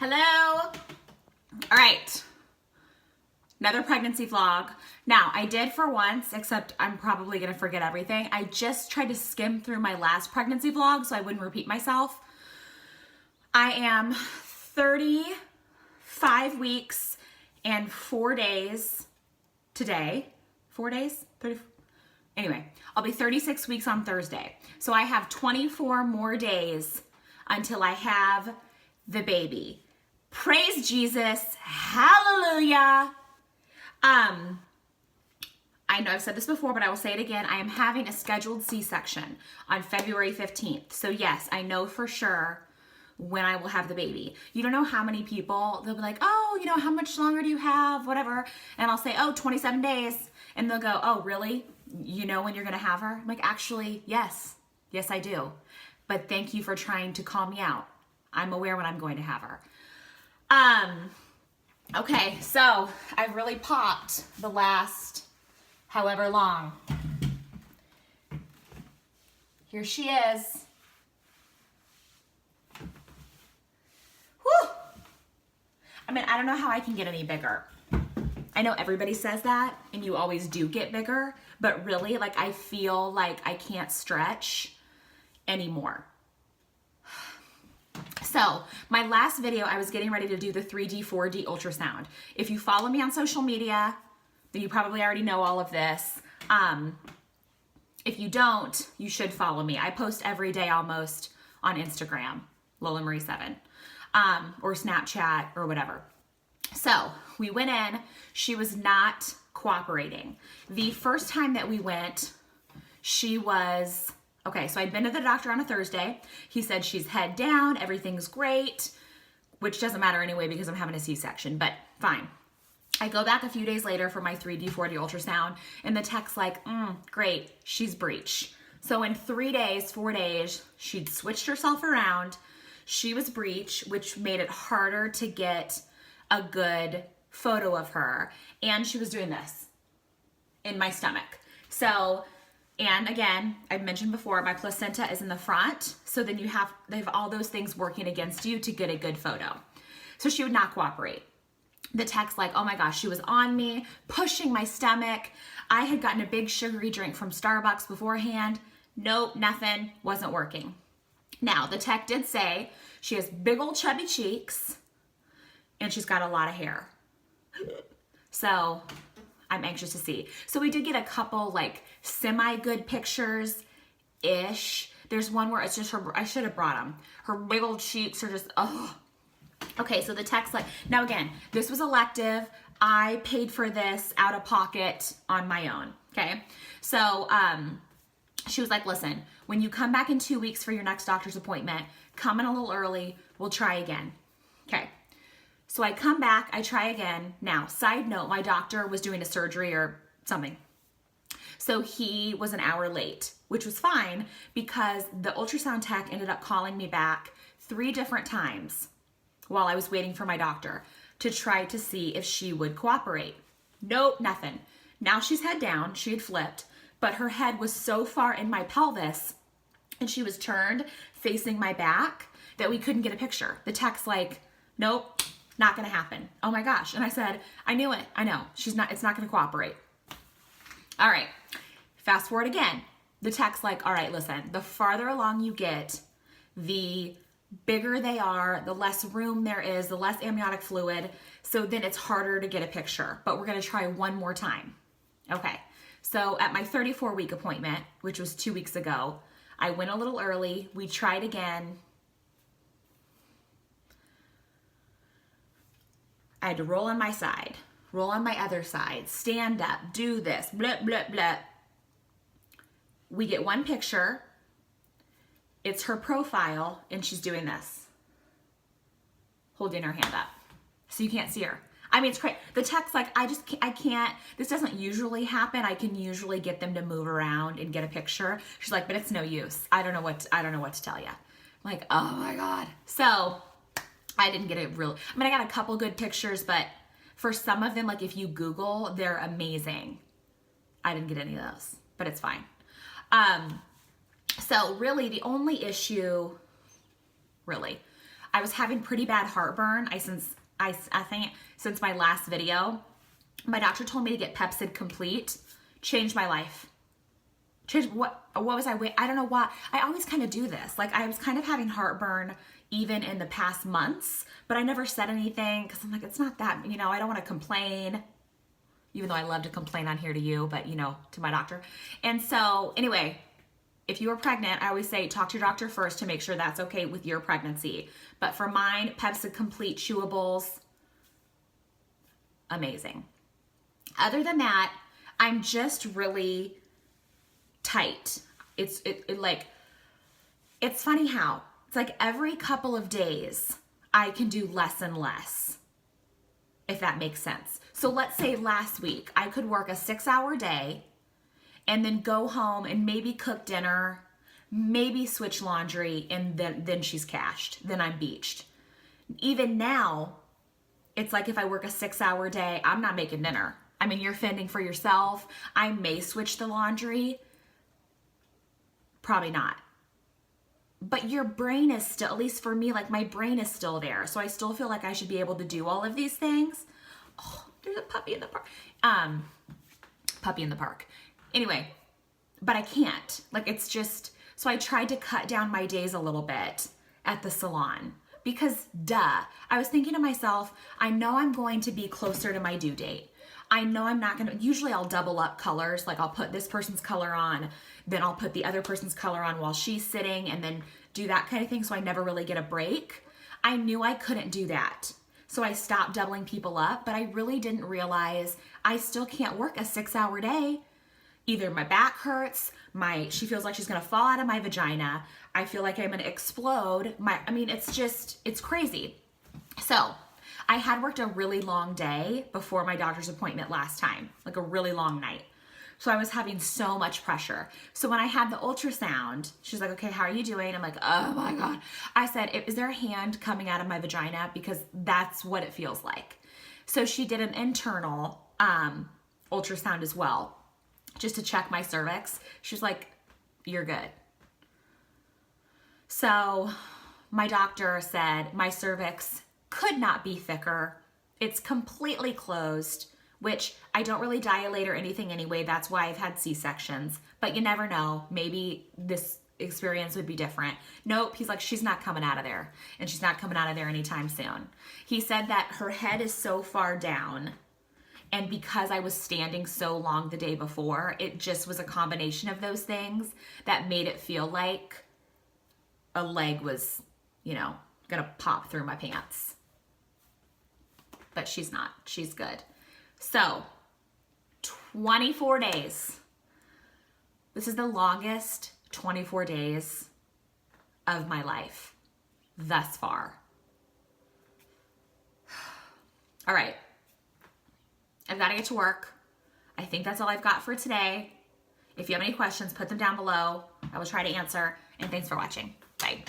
Hello. All right. Another pregnancy vlog. Now, I did for once, except I'm probably going to forget everything. I just tried to skim through my last pregnancy vlog so I wouldn't repeat myself. I am 35 weeks and 4 days today. 4 days? 30. Anyway, I'll be 36 weeks on Thursday. So I have 24 more days until I have the baby. Praise Jesus. Hallelujah. I know I've said this before, but I will say it again. I am having a scheduled C-section on February 15th. So yes, I know for sure when I will have the baby. You don't know how many people, they'll be like, oh, you know, how much longer do you have? Whatever. And I'll say, oh, 27 days. And they'll go, oh, really? You know when you're going to have her? I'm like, actually, yes. Yes, I do. But thank you for trying to call me out. I'm aware when I'm going to have her. Okay, so I've really popped the last however long. Here she is. Whew. I mean, I don't know how I can get any bigger. I know everybody says that, and you always do get bigger, but really, like, I feel like I can't stretch anymore. So my last video, I was getting ready to do the 3D, 4D ultrasound. If you follow me on social media, then you probably already know all of this. If you don't, you should follow me. I post every day almost on Instagram, Lola Marie 7, or Snapchat or whatever. So we went in, she was not cooperating. The first time that we went, she was, okay, so I'd been to the doctor on a Thursday. He said she's head down, everything's great, which doesn't matter anyway because I'm having a C-section, but fine. I go back a few days later for my 3D, 4D ultrasound, and the tech's like, great, she's breech. So in 3 days, 4 days, she'd switched herself around. She was breech, which made it harder to get a good photo of her. And she was doing this in my stomach. So, and again, I've mentioned before, my placenta is in the front. So then they have all those things working against you to get a good photo. So she would not cooperate. The tech's like, oh my gosh, she was on me, pushing my stomach. I had gotten a big sugary drink from Starbucks beforehand. Nope, nothing, wasn't working. Now, the tech did say she has big old chubby cheeks and she's got a lot of hair. So I'm anxious to see. So we did get a couple like semi-good pictures-ish. There's one where it's just her, I should have brought them. Her big old cheeks are just, oh. Okay, so the tech's like, now again, this was elective. I paid for this out of pocket on my own, okay? So she was like, listen, when you come back in 2 weeks for your next doctor's appointment, come in a little early, we'll try again. Okay, so I come back, I try again. Now, side note, my doctor was doing a surgery or something. So he was an hour late, which was fine because the ultrasound tech ended up calling me back 3 different times while I was waiting for my doctor to try to see if she would cooperate. Nope, nothing. Now she's head down, she had flipped, but her head was so far in my pelvis and she was turned facing my back that we couldn't get a picture. The tech's like, nope, not gonna happen. Oh my gosh. And I said, I knew it, I know, it's not gonna cooperate. All right, fast forward again. The tech's like, all right, listen, the farther along you get, the bigger they are, the less room there is, the less amniotic fluid, so then it's harder to get a picture, but we're gonna try one more time. Okay, so at my 34-week appointment, which was 2 weeks ago, I went a little early, we tried again. I had to roll on my side, roll on my other side, stand up, do this, blah, blah, blah. We get one picture. It's her profile, and she's doing this, holding her hand up. So you can't see her. I mean, it's crazy. The tech's like, I can't, this doesn't usually happen. I can usually get them to move around and get a picture. She's like, but it's no use. I don't know what to tell you. I'm like, oh my God. So I didn't get it real. I mean, I got a couple good pictures, but for some of them, like if you Google, they're amazing. I didn't get any of those, but it's fine. So really the only issue, I was having pretty bad heartburn. I think since my last video, my doctor told me to get Pepcid Complete. Changed my life. Changed what was I wait? I don't know why. I always kind of do this. Like I was kind of having heartburn even in the past months, but I never said anything because I'm like, it's not that, you know, I don't want to complain, even though I love to complain on here to you, but you know, to my doctor. And so anyway, if you are pregnant, I always say talk to your doctor first to make sure that's okay with your pregnancy. But for mine, Pepcid Complete chewables, amazing. Other than that, I'm just really tight. It's funny how it's like every couple of days I can do less and less, if that makes sense. So let's say last week I could work a 6-hour day and then go home and maybe cook dinner, maybe switch laundry, and then she's cashed. Then I'm beached. Even now, it's like if I work a 6-hour day, I'm not making dinner. I mean, you're fending for yourself. I may switch the laundry. Probably not. But your brain is still, at least for me, like my brain is still there. So I still feel like I should be able to do all of these things. Oh, there's a puppy in the park. Puppy in the park. Anyway, but I can't. Like it's just, so I tried to cut down my days a little bit at the salon. Because duh, I was thinking to myself, I know I'm going to be closer to my due date. I know I'm not gonna, usually I'll double up colors, like I'll put this person's color on, then I'll put the other person's color on while she's sitting and then do that kind of thing so I never really get a break. I knew I couldn't do that. So I stopped doubling people up, but I really didn't realize I still can't work a 6-hour day. Either my back hurts, she feels like she's gonna fall out of my vagina. I feel like I'm gonna explode. It's crazy. So I had worked a really long day before my doctor's appointment last time, like a really long night. So I was having so much pressure. So when I had the ultrasound, she's like, okay, how are you doing? I'm like, oh my God. I said, is there a hand coming out of my vagina? Because that's what it feels like. So she did an internal ultrasound as well, just to check my cervix. She's like, you're good. So my doctor said my cervix could not be thicker. It's completely closed, which I don't really dilate or anything anyway. That's why I've had C-sections, but you never know. Maybe this experience would be different. Nope, he's like, she's not coming out of there, and she's not coming out of there anytime soon. He said that her head is so far down, and because I was standing so long the day before, it just was a combination of those things that made it feel like a leg was, gonna pop through my pants. But she's not. She's good. So, 24 days. This is the longest 24 days of my life thus far. All right. I've got to get to work. I think that's all I've got for today. If you have any questions, put them down below. I will try to answer. And thanks for watching. Bye.